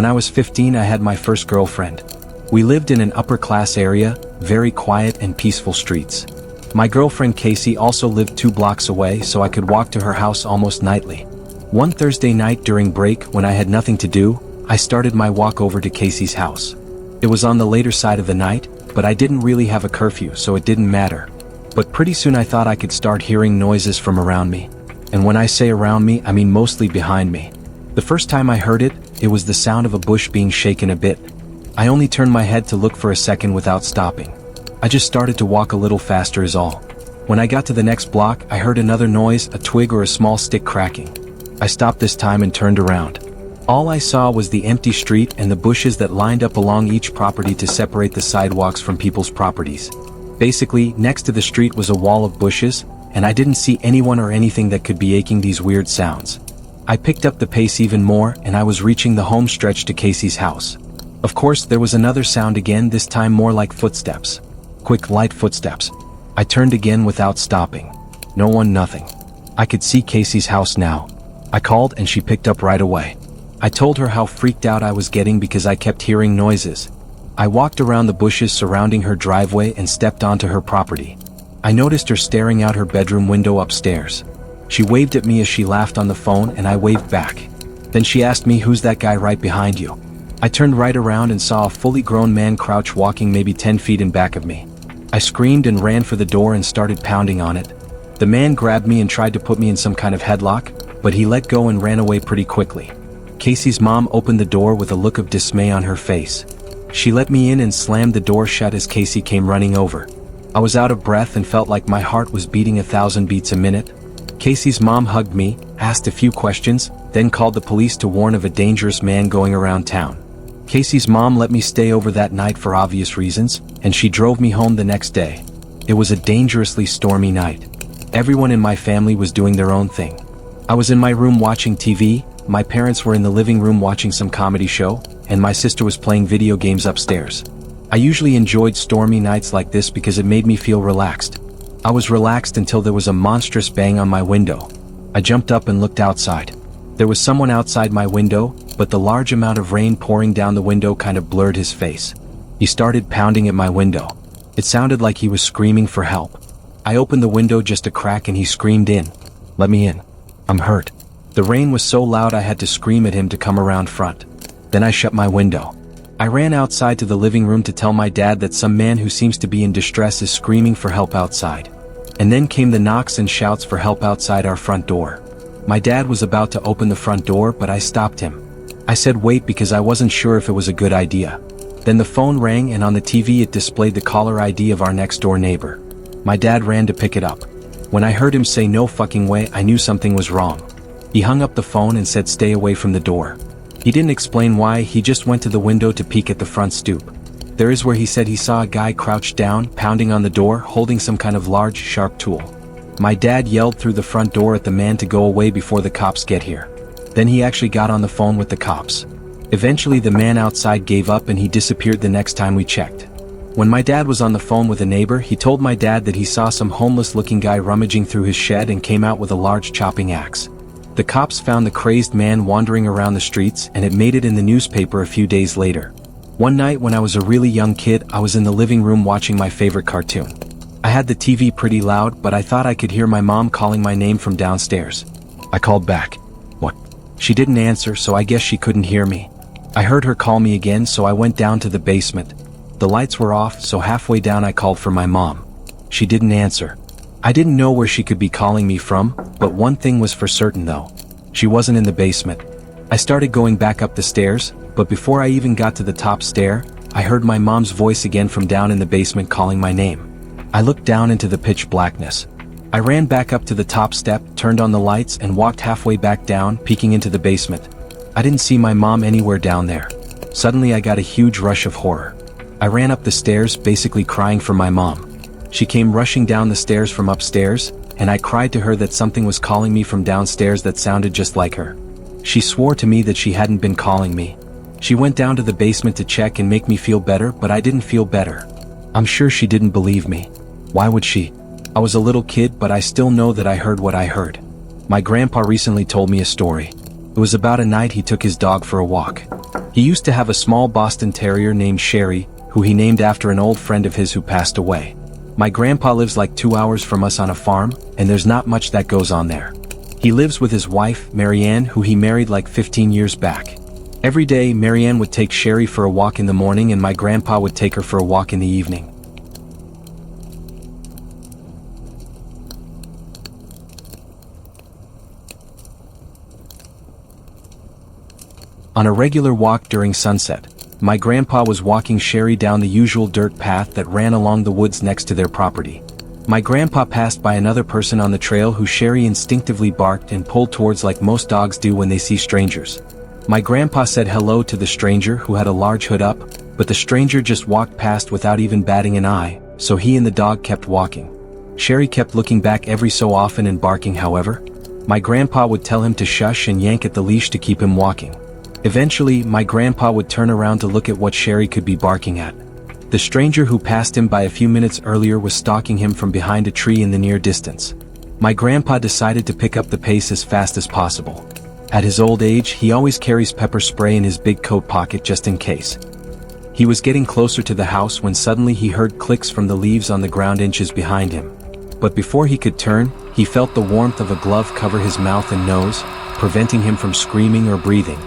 When I was 15, I had my first girlfriend. We lived in an upper-class area, very quiet and peaceful streets. My girlfriend Casey also lived 2 blocks away, so I could walk to her house almost nightly. One Thursday night during break, when I had nothing to do, I started my walk over to Casey's house. It was on the later side of the night, but I didn't really have a curfew, so it didn't matter. But pretty soon I thought I could start hearing noises from around me. And when I say around me, I mean mostly behind me. The first time I heard it, it was the sound of a bush being shaken a bit. I only turned my head to look for a second without stopping. I just started to walk a little faster is all. When I got to the next block, I heard another noise, a twig or a small stick cracking. I stopped this time and turned around. All I saw was the empty street and the bushes that lined up along each property to separate the sidewalks from people's properties. Basically, next to the street was a wall of bushes, and I didn't see anyone or anything that could be making these weird sounds. I picked up the pace even more, and I was reaching the home stretch to Casey's house. Of course, there was another sound again, this time more like footsteps. Quick, light footsteps. I turned again without stopping. No one, nothing. I could see Casey's house now. I called and she picked up right away. I told her how freaked out I was getting because I kept hearing noises. I walked around the bushes surrounding her driveway and stepped onto her property. I noticed her staring out her bedroom window upstairs. She waved at me as she laughed on the phone and I waved back. Then she asked me, "Who's that guy right behind you?" I turned right around and saw a fully grown man crouch walking maybe 10 feet in back of me. I screamed and ran for the door and started pounding on it. The man grabbed me and tried to put me in some kind of headlock, but he let go and ran away pretty quickly. Casey's mom opened the door with a look of dismay on her face. She let me in and slammed the door shut as Casey came running over. I was out of breath and felt like my heart was beating 1,000 beats a minute. Casey's mom hugged me, asked a few questions, then called the police to warn of a dangerous man going around town. Casey's mom let me stay over that night for obvious reasons, and she drove me home the next day. It was a dangerously stormy night. Everyone in my family was doing their own thing. I was in my room watching TV, my parents were in the living room watching some comedy show, and my sister was playing video games upstairs. I usually enjoyed stormy nights like this because it made me feel relaxed. I was relaxed until there was a monstrous bang on my window. I jumped up and looked outside. There was someone outside my window, but the large amount of rain pouring down the window kind of blurred his face. He started pounding at my window. It sounded like he was screaming for help. I opened the window just a crack and he screamed in. "Let me in. I'm hurt." The rain was so loud I had to scream at him to come around front. Then I shut my window. I ran outside to the living room to tell my dad that some man who seems to be in distress is screaming for help outside. And then came the knocks and shouts for help outside our front door. My dad was about to open the front door, but I stopped him. I said wait because I wasn't sure if it was a good idea. Then the phone rang and on the TV it displayed the caller ID of our next door neighbor. My dad ran to pick it up. When I heard him say "no fucking way," I knew something was wrong. He hung up the phone and said stay away from the door. He didn't explain why, he just went to the window to peek at the front stoop. There is where he said he saw a guy crouched down, pounding on the door, holding some kind of large, sharp tool. My dad yelled through the front door at the man to go away before the cops get here. Then he actually got on the phone with the cops. Eventually the man outside gave up and he disappeared the next time we checked. When my dad was on the phone with a neighbor, he told my dad that he saw some homeless-looking guy rummaging through his shed and came out with a large chopping axe. The cops found the crazed man wandering around the streets and it made it in the newspaper a few days later. One night when I was a really young kid, I was in the living room watching my favorite cartoon. I had the TV pretty loud, but I thought I could hear my mom calling my name from downstairs. I called back. "What?" She didn't answer, so I guess she couldn't hear me. I heard her call me again, so I went down to the basement. The lights were off, so halfway down I called for my mom. She didn't answer. I didn't know where she could be calling me from, but one thing was for certain though. She wasn't in the basement. I started going back up the stairs, but before I even got to the top stair, I heard my mom's voice again from down in the basement calling my name. I looked down into the pitch blackness. I ran back up to the top step, turned on the lights, and walked halfway back down, peeking into the basement. I didn't see my mom anywhere down there. Suddenly I got a huge rush of horror. I ran up the stairs, basically crying for my mom. She came rushing down the stairs from upstairs, and I cried to her that something was calling me from downstairs that sounded just like her. She swore to me that she hadn't been calling me. She went down to the basement to check and make me feel better, but I didn't feel better. I'm sure she didn't believe me. Why would she? I was a little kid, but I still know that I heard what I heard. My grandpa recently told me a story. It was about a night he took his dog for a walk. He used to have a small Boston Terrier named Sherry, who he named after an old friend of his who passed away. My grandpa lives like 2 hours from us on a farm, and there's not much that goes on there. He lives with his wife, Marianne, who he married like 15 years back. Every day, Marianne would take Sherry for a walk in the morning and my grandpa would take her for a walk in the evening. On a regular walk during sunset, my grandpa was walking Sherry down the usual dirt path that ran along the woods next to their property. My grandpa passed by another person on the trail who Sherry instinctively barked and pulled towards like most dogs do when they see strangers. My grandpa said hello to the stranger who had a large hood up, but the stranger just walked past without even batting an eye, so he and the dog kept walking. Sherry kept looking back every so often and barking. However, my grandpa would tell him to shush and yank at the leash to keep him walking. Eventually, my grandpa would turn around to look at what Sherry could be barking at. The stranger who passed him by a few minutes earlier was stalking him from behind a tree in the near distance. My grandpa decided to pick up the pace as fast as possible. At his old age, he always carries pepper spray in his big coat pocket just in case. He was getting closer to the house when suddenly he heard clicks from the leaves on the ground inches behind him. But before he could turn, he felt the warmth of a glove cover his mouth and nose, preventing him from screaming or breathing.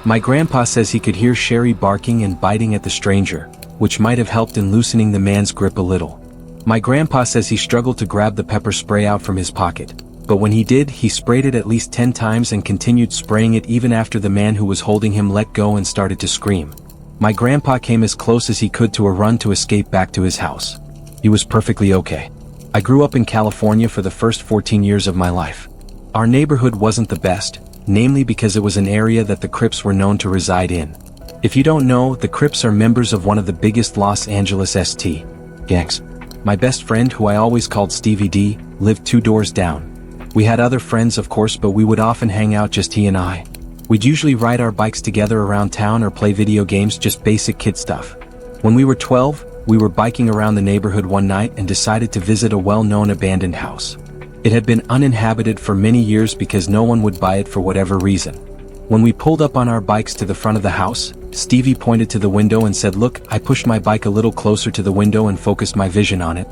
My grandpa says he could hear Sherry barking and biting at the stranger, which might have helped in loosening the man's grip a little. My grandpa says he struggled to grab the pepper spray out from his pocket, but when he did, he sprayed it at least 10 times and continued spraying it even after the man who was holding him let go and started to scream. My grandpa came as close as he could to a run to escape back to his house. He was perfectly okay. I grew up in California for the first 14 years of my life. Our neighborhood wasn't the best, namely because it was an area that the Crips were known to reside in. If you don't know, the Crips are members of one of the biggest Los Angeles St. gangs. My best friend, who I always called Stevie D, lived 2 doors down. We had other friends of course, but we would often hang out just he and I. We'd usually ride our bikes together around town or play video games, just basic kid stuff. When we were 12, we were biking around the neighborhood one night and decided to visit a well-known abandoned house. It had been uninhabited for many years because no one would buy it for whatever reason. When we pulled up on our bikes to the front of the house, Stevie pointed to the window and said, "Look." I pushed my bike a little closer to the window and focused my vision on it.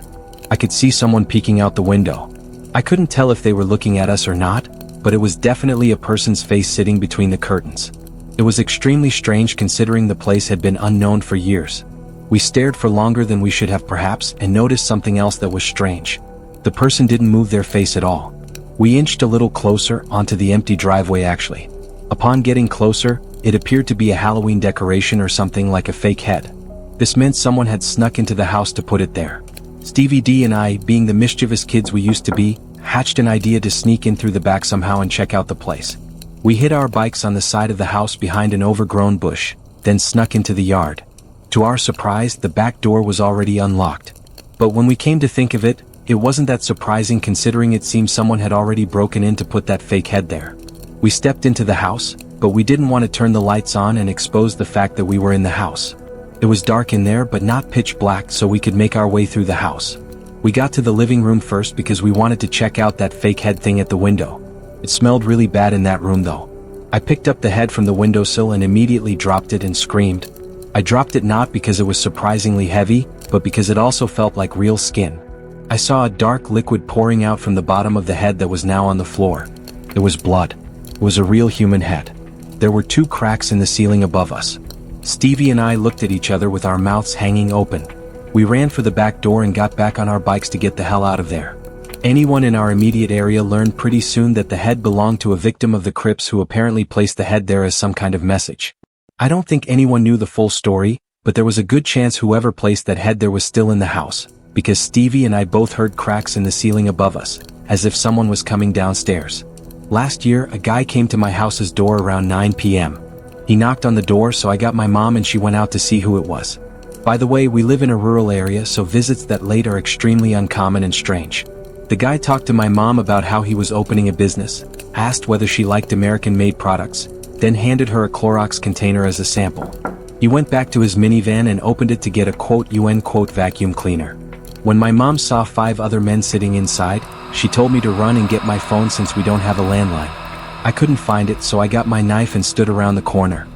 I could see someone peeking out the window. I couldn't tell if they were looking at us or not, but it was definitely a person's face sitting between the curtains. It was extremely strange considering the place had been unknown for years. We stared for longer than we should have perhaps and noticed something else that was strange. The person didn't move their face at all. We inched a little closer onto the empty driveway actually. Upon getting closer, it appeared to be a Halloween decoration or something like a fake head. This meant someone had snuck into the house to put it there. Stevie D and I, being the mischievous kids we used to be, hatched an idea to sneak in through the back somehow and check out the place. We hid our bikes on the side of the house behind an overgrown bush, then snuck into the yard. To our surprise, the back door was already unlocked. But when we came to think of it, it wasn't that surprising considering it seemed someone had already broken in to put that fake head there. We stepped into the house, but we didn't want to turn the lights on and expose the fact that we were in the house. It was dark in there but not pitch black, so we could make our way through the house. We got to the living room first because we wanted to check out that fake head thing at the window. It smelled really bad in that room though. I picked up the head from the windowsill and immediately dropped it and screamed. I dropped it not because it was surprisingly heavy, but because it also felt like real skin. I saw a dark liquid pouring out from the bottom of the head that was now on the floor. It was blood. It was a real human head. There were 2 cracks in the ceiling above us. Stevie and I looked at each other with our mouths hanging open. We ran for the back door and got back on our bikes to get the hell out of there. Anyone in our immediate area learned pretty soon that the head belonged to a victim of the Crips who apparently placed the head there as some kind of message. I don't think anyone knew the full story, but there was a good chance whoever placed that head there was still in the house, because Stevie and I both heard cracks in the ceiling above us, as if someone was coming downstairs. Last year, a guy came to my house's door around 9 p.m. He knocked on the door, so I got my mom and she went out to see who it was. By the way, we live in a rural area, so visits that late are extremely uncommon and strange. The guy talked to my mom about how he was opening a business, asked whether she liked American-made products, then handed her a Clorox container as a sample. He went back to his minivan and opened it to get a quote-UN quote vacuum cleaner. When my mom saw 5 other men sitting inside, she told me to run and get my phone since we don't have a landline. I couldn't find it, so I got my knife and stood around the corner.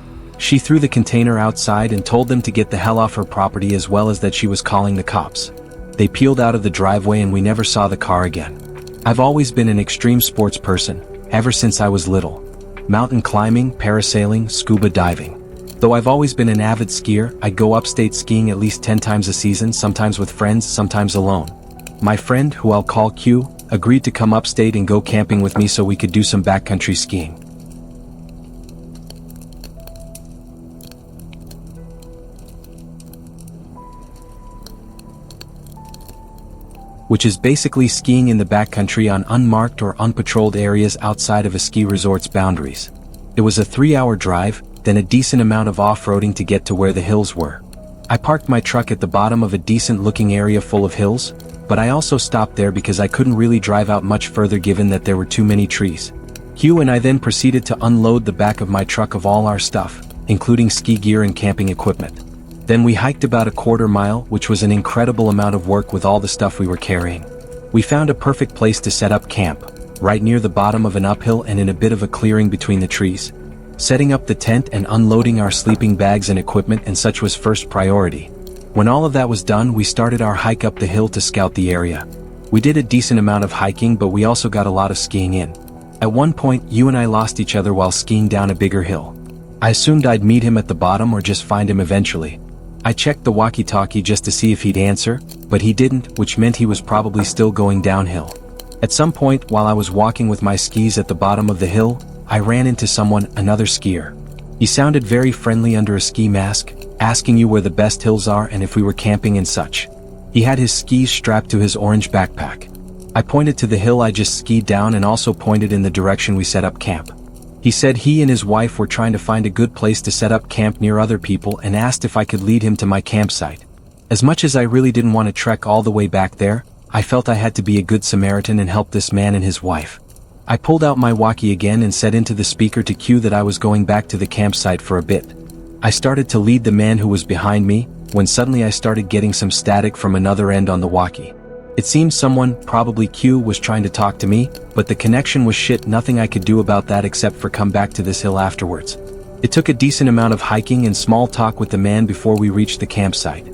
She threw the container outside and told them to get the hell off her property, as well as that she was calling the cops. They peeled out of the driveway and we never saw the car again. I've always been an extreme sports person, ever since I was little. Mountain climbing, parasailing, scuba diving. Though I've always been an avid skier, I go upstate skiing at least 10 times a season, sometimes with friends, sometimes alone. My friend, who I'll call Q, agreed to come upstate and go camping with me so we could do some backcountry skiing. Which is basically skiing in the backcountry on unmarked or unpatrolled areas outside of a ski resort's boundaries. It was a 3-hour drive, then a decent amount of off-roading to get to where the hills were. I parked my truck at the bottom of a decent-looking area full of hills, but I also stopped there because I couldn't really drive out much further given that there were too many trees. Q and I then proceeded to unload the back of my truck of all our stuff, including ski gear and camping equipment. Then we hiked about a quarter mile, which was an incredible amount of work with all the stuff we were carrying. We found a perfect place to set up camp, right near the bottom of an uphill and in a bit of a clearing between the trees. Setting up the tent and unloading our sleeping bags and equipment and such was first priority. When all of that was done, we started our hike up the hill to scout the area. We did a decent amount of hiking, but we also got a lot of skiing in. At one point, you and I lost each other while skiing down a bigger hill. I assumed I'd meet him at the bottom or just find him eventually. I checked the walkie-talkie just to see if he'd answer, but he didn't, which meant he was probably still going downhill. At some point, while I was walking with my skis at the bottom of the hill, I ran into someone, another skier. He sounded very friendly under a ski mask, asking you where the best hills are and if we were camping and such. He had his skis strapped to his orange backpack. I pointed to the hill I just skied down and also pointed in the direction we set up camp. He said he and his wife were trying to find a good place to set up camp near other people and asked if I could lead him to my campsite. As much as I really didn't want to trek all the way back there, I felt I had to be a good Samaritan and help this man and his wife. I pulled out my walkie again and said into the speaker to Q that I was going back to the campsite for a bit. I started to lead the man who was behind me, when suddenly I started getting some static from another end on the walkie. It seemed someone, probably Q, was trying to talk to me, but the connection was shit, nothing I could do about that except for come back to this hill afterwards. It took a decent amount of hiking and small talk with the man before we reached the campsite.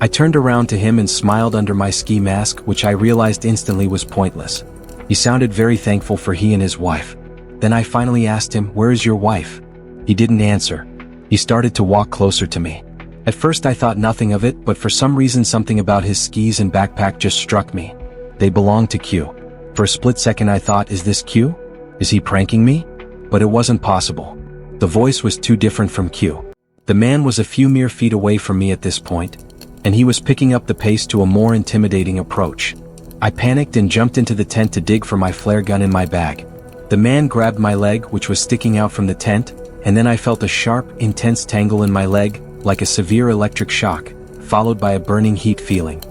I turned around to him and smiled under my ski mask, which I realized instantly was pointless. He sounded very thankful for he and his wife. Then I finally asked him, "Where is your wife?" He didn't answer. He started to walk closer to me. At first I thought nothing of it, but for some reason something about his skis and backpack just struck me. They belonged to Q. For a split second I thought, is this Q? Is he pranking me? But it wasn't possible. The voice was too different from Q. The man was a few mere feet away from me at this point, and he was picking up the pace to a more intimidating approach. I panicked and jumped into the tent to dig for my flare gun in my bag. The man grabbed my leg, which was sticking out from the tent, and then I felt a sharp, intense tangle in my leg, like a severe electric shock, followed by a burning heat feeling.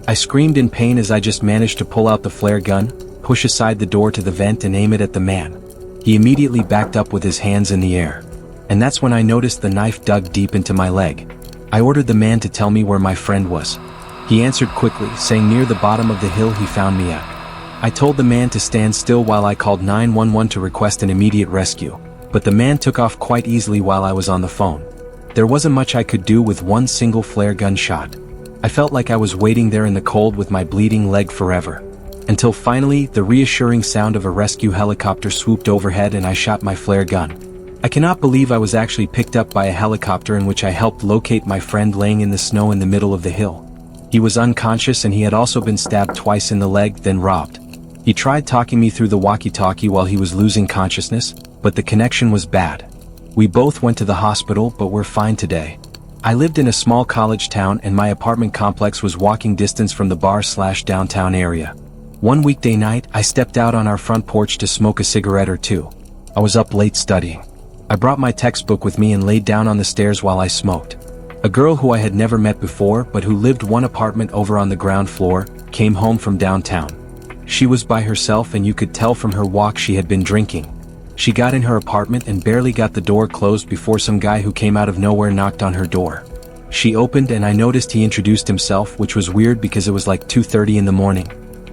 I screamed in pain as I just managed to pull out the flare gun, push aside the door to the vent and aim it at the man. He immediately backed up with his hands in the air. And that's when I noticed the knife dug deep into my leg. I ordered the man to tell me where my friend was. He answered quickly, saying near the bottom of the hill he found me at. I told the man to stand still while I called 911 to request an immediate rescue, but the man took off quite easily while I was on the phone. There wasn't much I could do with one single flare gun shot. I felt like I was waiting there in the cold with my bleeding leg forever. Until finally, the reassuring sound of a rescue helicopter swooped overhead and I shot my flare gun. I cannot believe I was actually picked up by a helicopter in which I helped locate my friend laying in the snow in the middle of the hill. He was unconscious and he had also been stabbed twice in the leg, then robbed. He tried talking me through the walkie-talkie while he was losing consciousness, but the connection was bad. We both went to the hospital, but we're fine today. I lived in a small college town and my apartment complex was walking distance from the bar/downtown area. One weekday night, I stepped out on our front porch to smoke a cigarette or two. I was up late studying. I brought my textbook with me and laid down on the stairs while I smoked. A girl who I had never met before but who lived one apartment over on the ground floor, came home from downtown. She was by herself and you could tell from her walk she had been drinking. She got in her apartment and barely got the door closed before some guy who came out of nowhere knocked on her door. She opened and I noticed he introduced himself, which was weird because it was like 2:30 in the morning.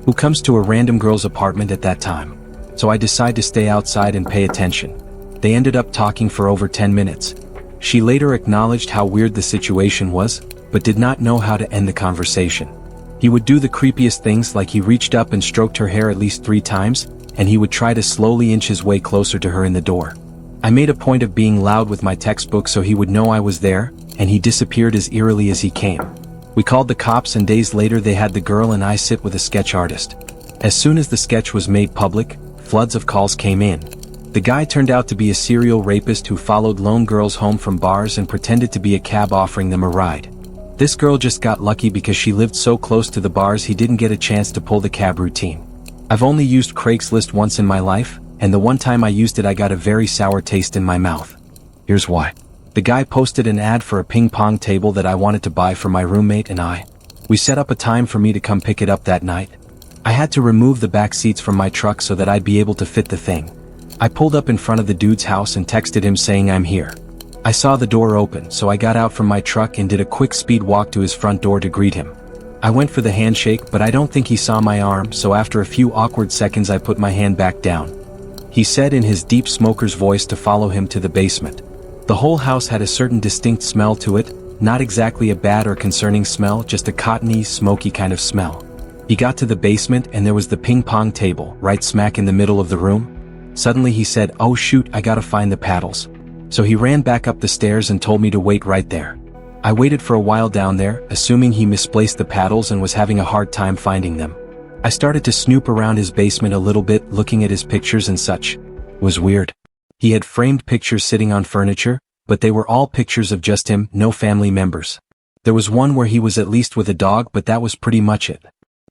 Who comes to a random girl's apartment at that time? So I decided to stay outside and pay attention. They ended up talking for over 10 minutes. She later acknowledged how weird the situation was, but did not know how to end the conversation. He would do the creepiest things, like he reached up and stroked her hair at least 3 times, and he would try to slowly inch his way closer to her in the door. I made a point of being loud with my textbook so he would know I was there, and he disappeared as eerily as he came. We called the cops, and days later they had the girl and I sit with a sketch artist. As soon as the sketch was made public, floods of calls came in. The guy turned out to be a serial rapist who followed lone girls home from bars and pretended to be a cab offering them a ride. This girl just got lucky because she lived so close to the bars he didn't get a chance to pull the cab routine. I've only used Craigslist once in my life, and the one time I used it I got a very sour taste in my mouth. Here's why. The guy posted an ad for a ping pong table that I wanted to buy for my roommate and I. We set up a time for me to come pick it up that night. I had to remove the back seats from my truck so that I'd be able to fit the thing. I pulled up in front of the dude's house and texted him saying I'm here. I saw the door open, so I got out from my truck and did a quick speed walk to his front door to greet him. I went for the handshake, but I don't think he saw my arm, so after a few awkward seconds I put my hand back down. He said in his deep smoker's voice to follow him to the basement. The whole house had a certain distinct smell to it, not exactly a bad or concerning smell, just a cottony, smoky kind of smell. He got to the basement and there was the ping pong table, right smack in the middle of the room. Suddenly he said, "Oh shoot, I gotta find the paddles." So he ran back up the stairs and told me to wait right there. I waited for a while down there, assuming he misplaced the paddles and was having a hard time finding them. I started to snoop around his basement a little bit, looking at his pictures and such. It was weird. He had framed pictures sitting on furniture, but they were all pictures of just him, no family members. There was one where he was at least with a dog, but that was pretty much it.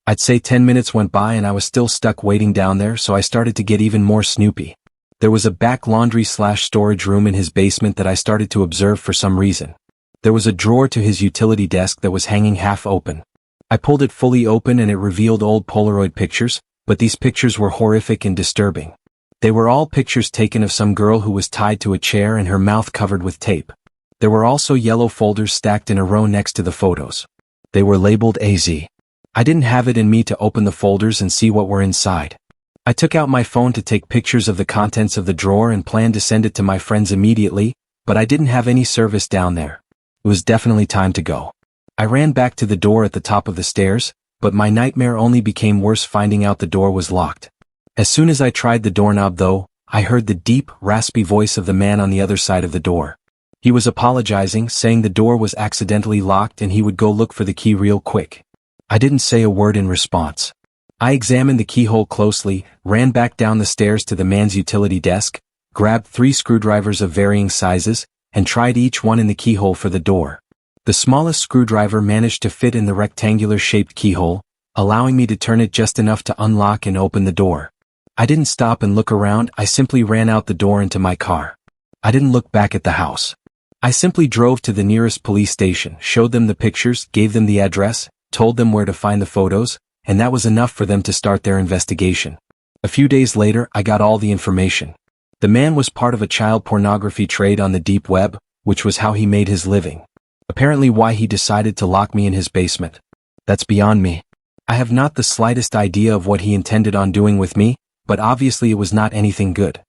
I'd say 10 minutes went by and I was still stuck waiting down there, so I started to get even more snoopy. There was a back laundry/storage room in his basement that I started to observe for some reason. There was a drawer to his utility desk that was hanging half open. I pulled it fully open and it revealed old Polaroid pictures, but these pictures were horrific and disturbing. They were all pictures taken of some girl who was tied to a chair and her mouth covered with tape. There were also yellow folders stacked in a row next to the photos. They were labeled AZ. I didn't have it in me to open the folders and see what were inside. I took out my phone to take pictures of the contents of the drawer and planned to send it to my friends immediately, but I didn't have any service down there. It was definitely time to go. I ran back to the door at the top of the stairs, but my nightmare only became worse finding out the door was locked. As soon as I tried the doorknob though, I heard the deep, raspy voice of the man on the other side of the door. He was apologizing, saying the door was accidentally locked and he would go look for the key real quick. I didn't say a word in response. I examined the keyhole closely, ran back down the stairs to the man's utility desk, grabbed 3 screwdrivers of varying sizes, and tried each one in the keyhole for the door. The smallest screwdriver managed to fit in the rectangular-shaped keyhole, allowing me to turn it just enough to unlock and open the door. I didn't stop and look around, I simply ran out the door into my car. I didn't look back at the house. I simply drove to the nearest police station, showed them the pictures, gave them the address, told them where to find the photos, and that was enough for them to start their investigation. A few days later, I got all the information. The man was part of a child pornography trade on the deep web, which was how he made his living. Apparently why he decided to lock me in his basement. That's beyond me. I have not the slightest idea of what he intended on doing with me, but obviously it was not anything good.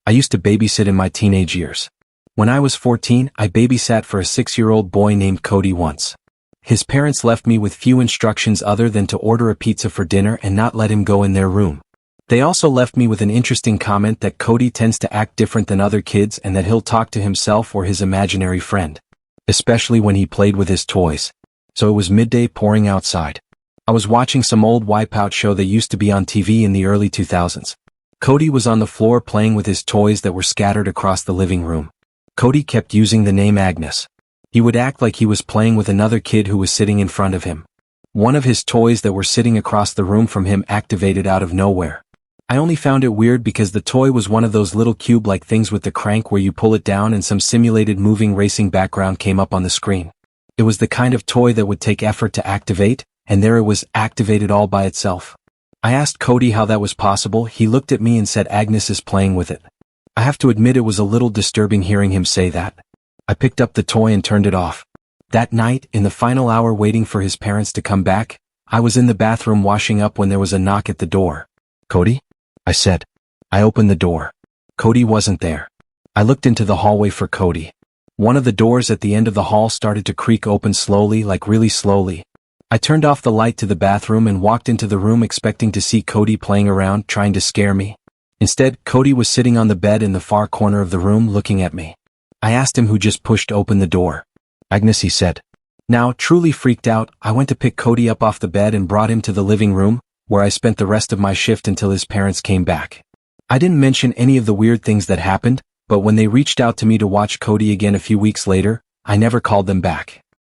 I used to babysit in my teenage years. When I was 14, I babysat for a 6-year-old boy named Cody once. His parents left me with few instructions other than to order a pizza for dinner and not let him go in their room. They also left me with an interesting comment that Cody tends to act different than other kids and that he'll talk to himself or his imaginary friend. Especially when he played with his toys. So it was midday, pouring outside. I was watching some old Wipeout show that used to be on TV in the early 2000s. Cody was on the floor playing with his toys that were scattered across the living room. Cody kept using the name Agnes. He would act like he was playing with another kid who was sitting in front of him. One of his toys that were sitting across the room from him activated out of nowhere. I only found it weird because the toy was one of those little cube-like things with the crank where you pull it down and some simulated moving racing background came up on the screen. It was the kind of toy that would take effort to activate, and there it was, activated all by itself. I asked Cody how that was possible. He looked at me and said Agnes is playing with it. I have to admit it was a little disturbing hearing him say that. I picked up the toy and turned it off. That night, in the final hour waiting for his parents to come back, I was in the bathroom washing up when there was a knock at the door. "Cody?" I said. I opened the door. Cody wasn't there. I looked into the hallway for Cody. One of the doors at the end of the hall started to creak open slowly, like really slowly. I turned off the light to the bathroom and walked into the room expecting to see Cody playing around, trying to scare me. Instead, Cody was sitting on the bed in the far corner of the room looking at me. I asked him who just pushed open the door. Agnes, he said. Now, truly freaked out, I went to pick Cody up off the bed and brought him to the living room, where I spent the rest of my shift until his parents came back. I didn't mention any of the weird things that happened, but when they reached out to me to watch Cody again a few weeks later, I never called them back.